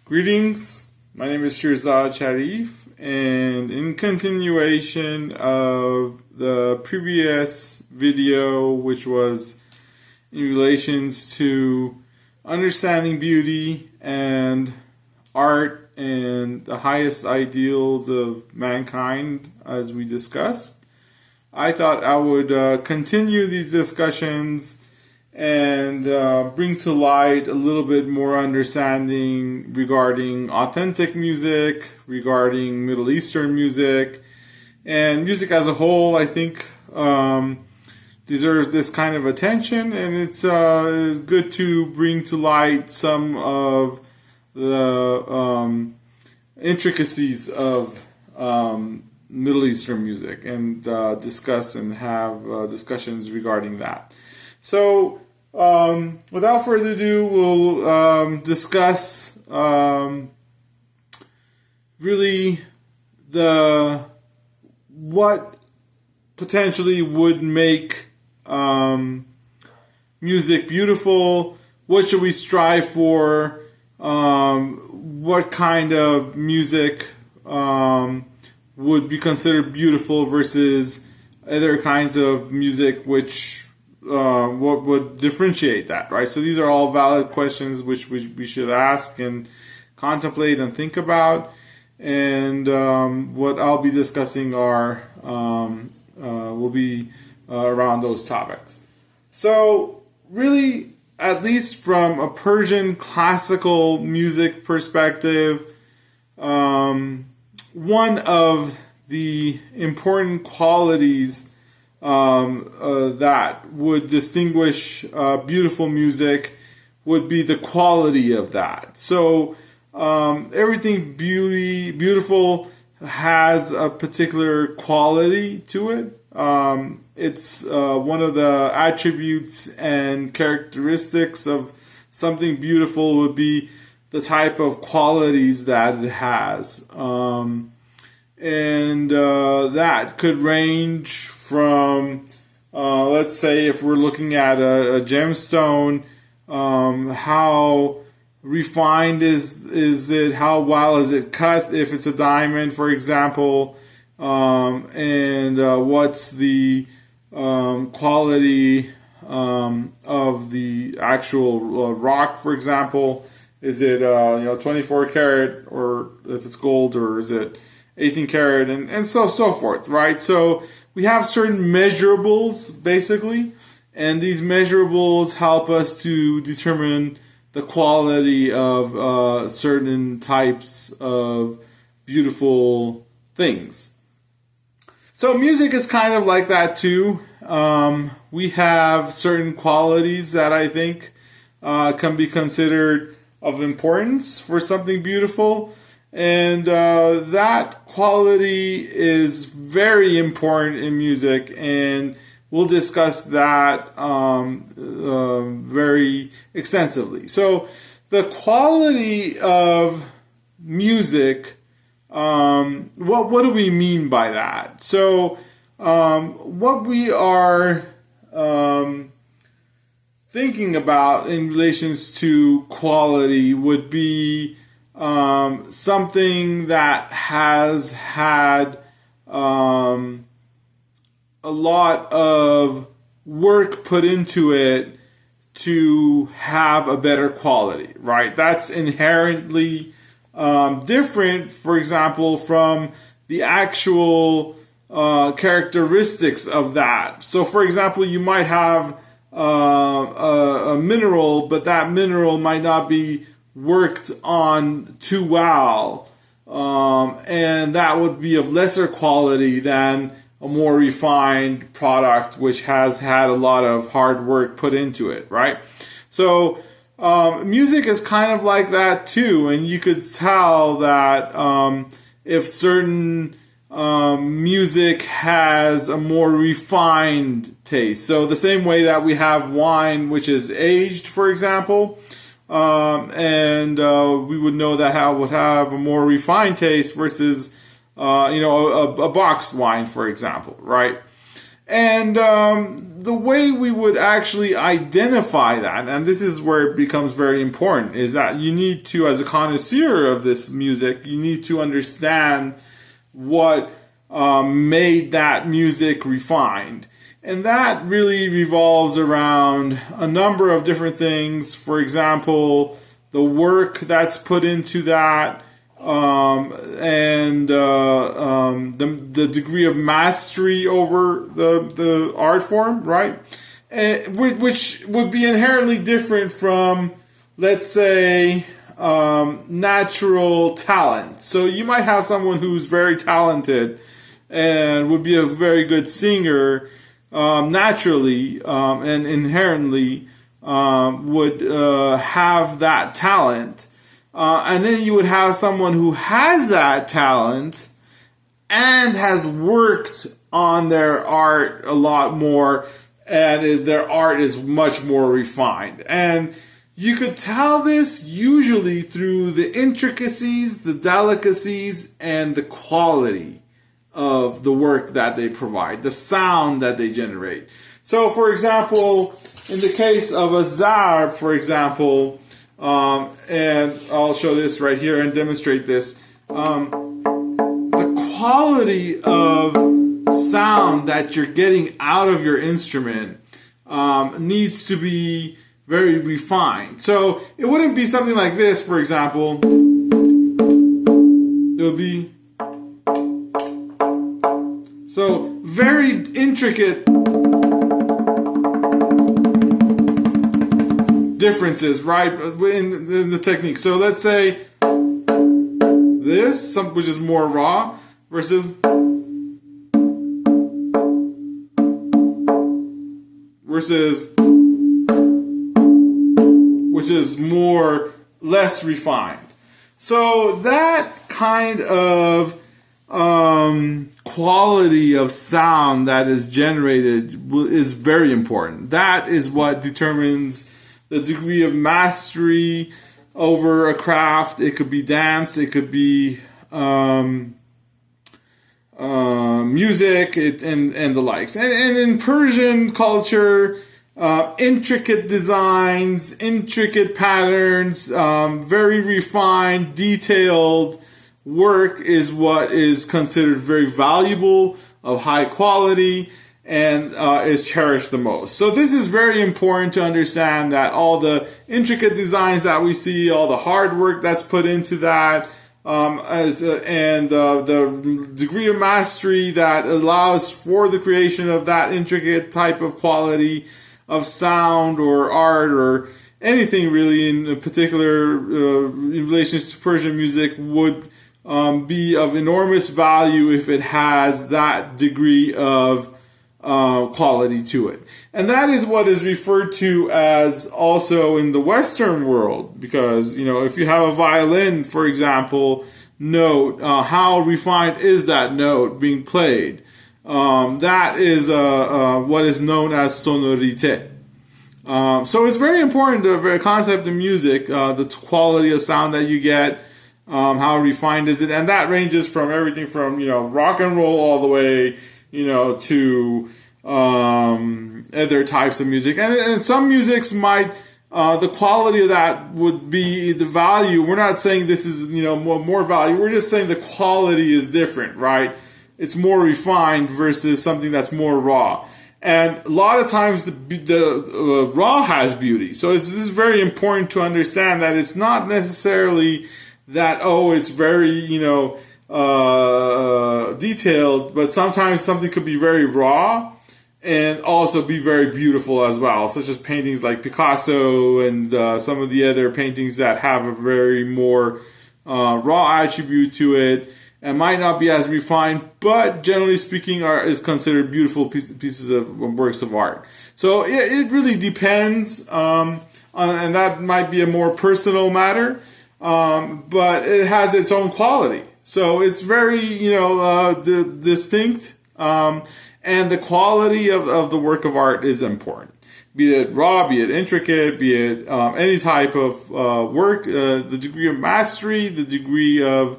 Greetings, my name is Shirzad Sharif, and in continuation of the previous video, which was in relations to understanding beauty and art and the highest ideals of mankind, as we discussed, I thought I would continue these discussions and bring to light a little bit more understanding regarding authentic music, regarding Middle Eastern music, and music as a whole. I think deserves this kind of attention, and it's good to bring to light some of the intricacies of Middle Eastern music and discuss and have discussions regarding that. So, without further ado, we'll discuss really what potentially would make music beautiful. What should we strive for? What kind of music would be considered beautiful versus other kinds of music, which what would differentiate that, right? So these are all valid questions which we should ask and contemplate and think about. And what I'll be discussing will be around those topics. So really, at least from a Persian classical music perspective, one of the important qualities that would distinguish beautiful music would be the quality of that. So everything beautiful has a particular quality to it. It's one of the attributes and characteristics of something beautiful would be the type of qualities that it has. And that could range from, let's say, if we're looking at a gemstone, how refined is it? How well is it cut? If it's a diamond, for example, and what's the quality of the actual rock, for example? Is it 24 karat, or if it's gold, or is it 18 karat, and so forth, right? So we have certain measurables, basically, and these measurables help us to determine the quality of certain types of beautiful things. So music is kind of like that too. We have certain qualities that I think can be considered of importance for something beautiful. And that quality is very important in music, and we'll discuss that very extensively. So the quality of music, what do we mean by that? So what we are thinking about in relations to quality would be something that has had a lot of work put into it to have a better quality, right? That's inherently different, for example, from the actual characteristics of that. So, for example, you might have a mineral, but that mineral might not be worked on too well, and that would be of lesser quality than a more refined product which has had a lot of hard work put into it, right? So music is kind of like that too, and you could tell that if certain music has a more refined taste. So the same way that we have wine which is aged, for example, and we would know that would have a more refined taste versus a boxed wine, for example, right? And the way we would actually identify that, and this is where it becomes very important, is that you need to, as a connoisseur of this music, you need to understand what made that music refined. And that really revolves around a number of different things. For example, the work that's put into that, and the degree of mastery over the art form, right? Which would be inherently different from, let's say, natural talent. So you might have someone who's very talented and would be a very good singer naturally and inherently would have that talent. And then you would have someone who has that talent and has worked on their art a lot more, and their art is much more refined. And you could tell this usually through the intricacies, the delicacies, and the quality of the work that they provide, the sound that they generate. So, for example, in the case of a zarb, for example, and I'll show this right here and demonstrate this, the quality of sound that you're getting out of your instrument needs to be very refined. So it wouldn't be something like this, for example. It would be so very intricate differences, right, in the technique. So let's say this, which is more raw, versus which is less refined. So that kind of quality of sound that is generated is very important. That is what determines the degree of mastery over a craft. It could be dance, it could be music, and the likes. And in Persian culture, intricate designs, intricate patterns, very refined, detailed work is what is considered very valuable, of high quality, and is cherished the most. So this is very important to understand, that all the intricate designs that we see, all the hard work that's put into that, the degree of mastery that allows for the creation of that intricate type of quality of sound or art or anything really in particular in relation to Persian music would be of enormous value if it has that degree of quality to it. And that is what is referred to as also in the Western world, because, if you have a violin, for example, note, how refined is that note being played? That is what is known as sonorité. So it's very important, the concept of music, the quality of sound that you get, how refined is it, and that ranges from everything from, rock and roll all the way, to other types of music. And some musics might, the quality of that would be the value. We're not saying this is, more value. We're just saying the quality is different, right? It's more refined versus something that's more raw. And a lot of times the raw has beauty. So this is very important to understand that it's not necessarily that, it's very, detailed, but sometimes something could be very raw and also be very beautiful as well, such as paintings like Picasso and some of the other paintings that have a very more raw attribute to it and might not be as refined, but generally speaking is considered beautiful pieces of works of art. So it really depends, and that might be a more personal matter, but it has its own quality. So it's very, distinct, and the quality of the work of art is important. Be it raw, be it intricate, be it any type of work, the degree of mastery, the degree of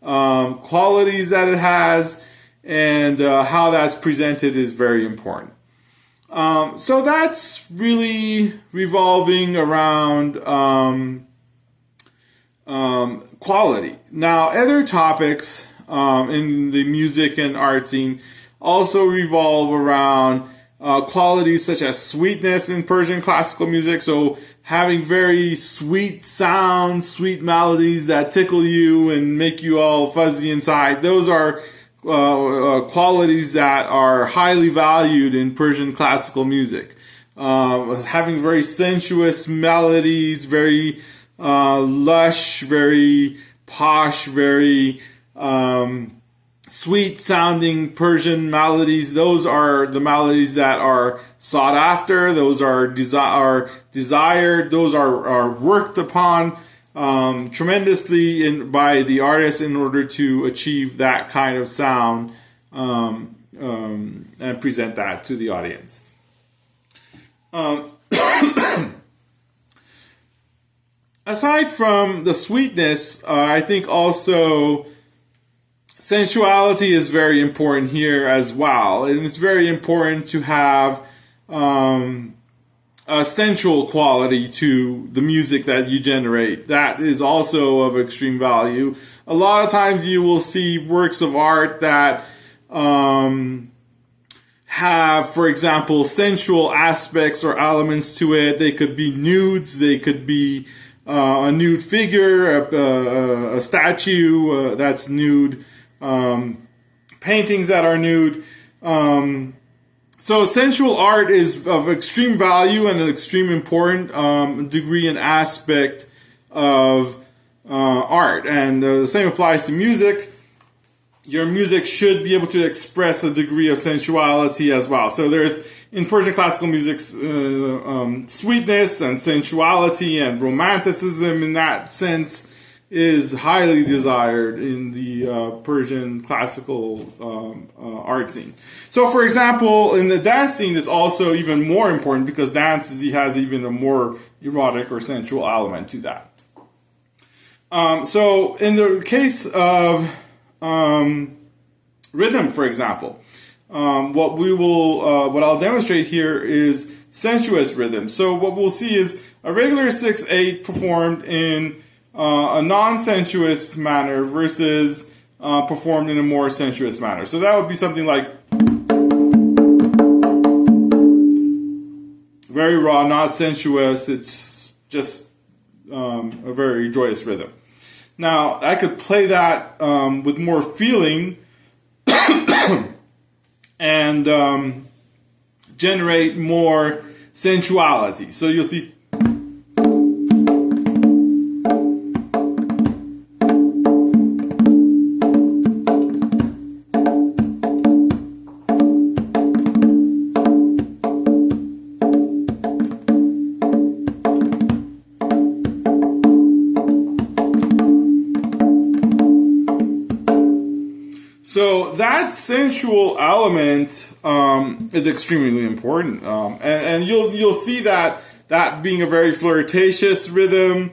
qualities that it has, and how that's presented is very important. So that's really revolving around quality. Now, other topics in the music and art scene also revolve around qualities such as sweetness in Persian classical music. So having very sweet sounds, sweet melodies that tickle you and make you all fuzzy inside. Those are qualities that are highly valued in Persian classical music. Having very sensuous melodies, very lush, very posh, very sweet sounding Persian melodies. Those are the melodies that are sought after. Those are desired. Those are worked upon tremendously by the artist in order to achieve that kind of sound and present that to the audience. Aside from the sweetness, I think also sensuality is very important here as well. And it's very important to have a sensual quality to the music that you generate. That is also of extreme value. A lot of times you will see works of art that have, for example, sensual aspects or elements to it. They could be nudes, they could be a nude figure, a statue that's nude, paintings that are nude. So sensual art is of extreme value and an extreme important degree and aspect of art. And the same applies to music. Your music should be able to express a degree of sensuality as well. So there's, in Persian classical music, sweetness and sensuality and romanticism in that sense is highly desired in the Persian classical art scene. So, for example, in the dance scene, it's also even more important because dance has even a more erotic or sensual element to that. So, in the case of rhythm, for example, what I'll demonstrate here is sensuous rhythm. So, what we'll see is a regular 6/8 performed in a non-sensuous manner versus performed in a more sensuous manner. So that would be something like very raw, not sensuous. It's just a very joyous rhythm. Now, I could play that with more feeling and generate more sensuality. So you'll see. So that sensual element is extremely important, and you'll see that being a very flirtatious rhythm,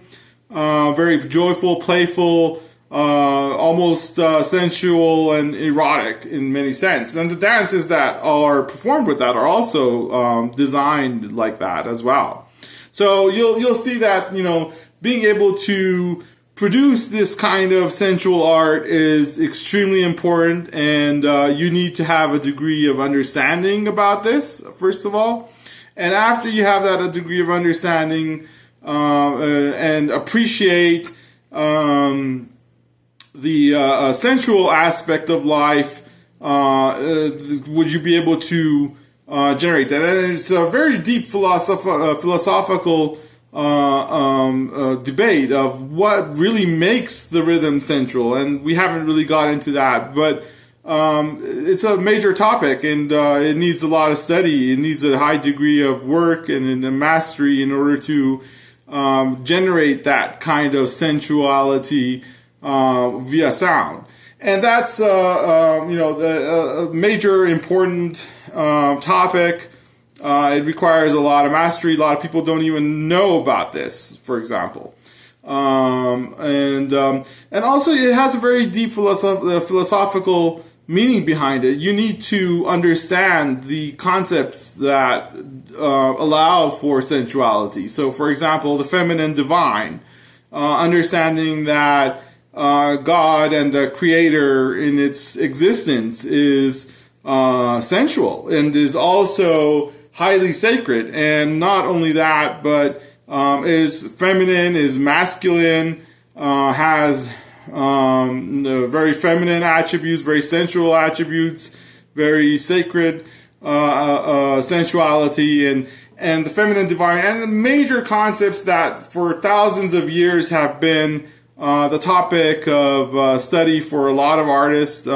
very joyful, playful, almost sensual and erotic in many senses. And the dances that are performed with that are also designed like that as well. So you'll see that being able to produce this kind of sensual art is extremely important, and you need to have a degree of understanding about this, first of all. And after you have that a degree of understanding and appreciate the sensual aspect of life, would you be able to generate that? And it's a very deep philosophical debate of what really makes the rhythm sensual, and we haven't really got into that, but it's a major topic, and it needs a lot of study. It needs a high degree of work and a mastery in order to generate that kind of sensuality via sound. And that's a major important topic. It requires a lot of mastery. A lot of people don't even know about this, for example. And also it has a very deep philosophical meaning behind it, you need to understand the concepts that allow for sensuality. So, for example, the feminine divine, understanding that God and the Creator in its existence is sensual and is also highly sacred. And not only that, but is feminine, is masculine, has very feminine attributes, very sensual attributes, very sacred sensuality, and the feminine divine, and major concepts that for thousands of years have been the topic of study for a lot of artists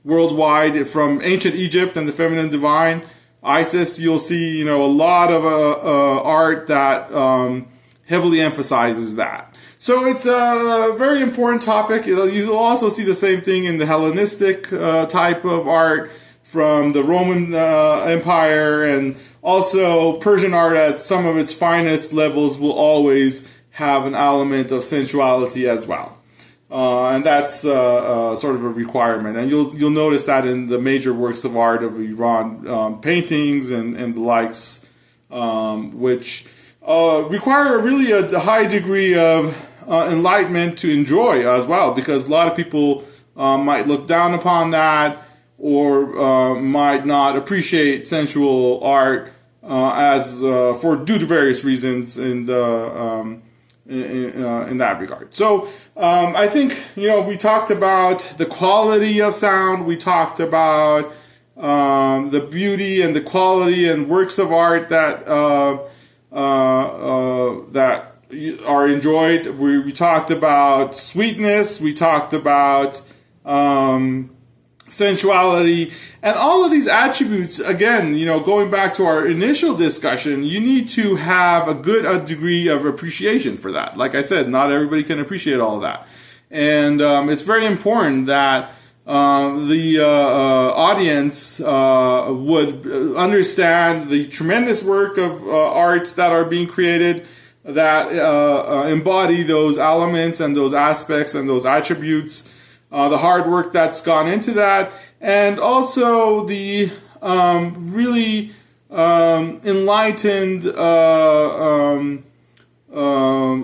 worldwide, from ancient Egypt and the feminine divine, Isis. You'll see, a lot of art that heavily emphasizes that. So it's a very important topic. You'll also see the same thing in the Hellenistic type of art from the Roman Empire, and also Persian art at some of its finest levels will always have an element of sensuality as well. And that's sort of a requirement. And you'll notice that in the major works of art of Iran, paintings and the likes, which require really a high degree of enlightenment to enjoy as well, because a lot of people might look down upon that, or might not appreciate sensual art as due to various reasons in that regard. So I think we talked about the quality of sound. We talked about the beauty and the quality and works of art that that are enjoyed. We talked about sweetness. We talked about sensuality, and all of these attributes. Again, going back to our initial discussion, you need to have a good degree of appreciation for that. Like I said, not everybody can appreciate all of that, and it's very important that the audience would understand the tremendous work of arts that are being created that embody those elements and those aspects and those attributes, the hard work that's gone into that, and also the really enlightened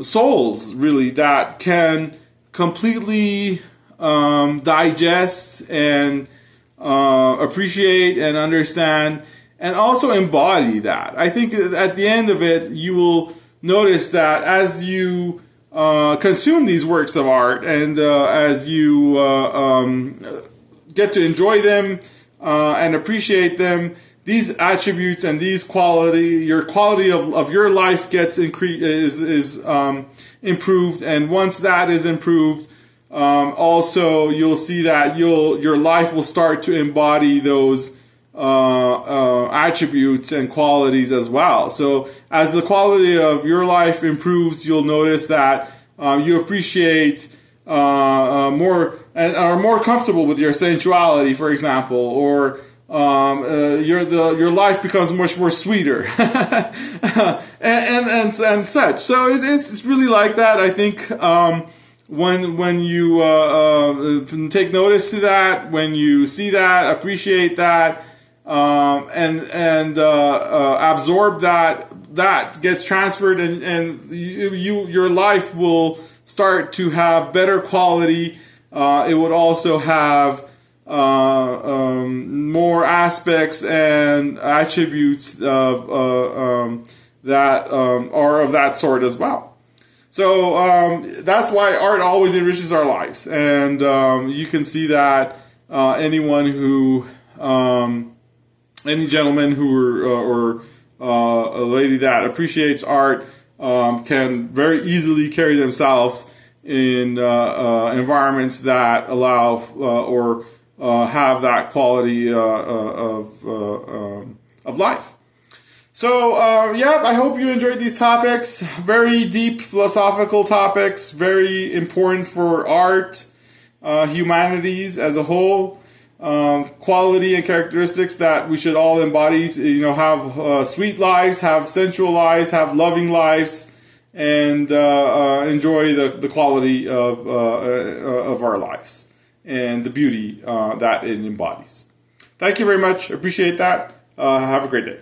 souls, really, that can completely digest and appreciate and understand and also embody that. I think at the end of it, you will notice that as you consume these works of art, and as you get to enjoy them and appreciate them, these attributes and these your quality of your life gets is improved. And once that is improved, also you'll see that your life will start to embody those attributes and qualities as well. So as the quality of your life improves, you'll notice that you appreciate more and are more comfortable with your sensuality, for example, or your life becomes much more sweeter and such. So it's really like that. I think when you take notice to that, when you see that, appreciate that, and absorb that gets transferred, and your life will start to have better quality. It would also have more aspects and attributes of that are of that sort as well. So that's why art always enriches our lives, and you can see that anyone who any gentleman or a lady that appreciates art can very easily carry themselves in environments that allow or have that quality of life. So, I hope you enjoyed these topics. Very deep philosophical topics, very important for art, humanities as a whole. Quality and characteristics that we should all embody, have sweet lives, have sensual lives, have loving lives, and enjoy the quality of our lives. and the beauty that it embodies. Thank you very much. Appreciate that. Have a great day.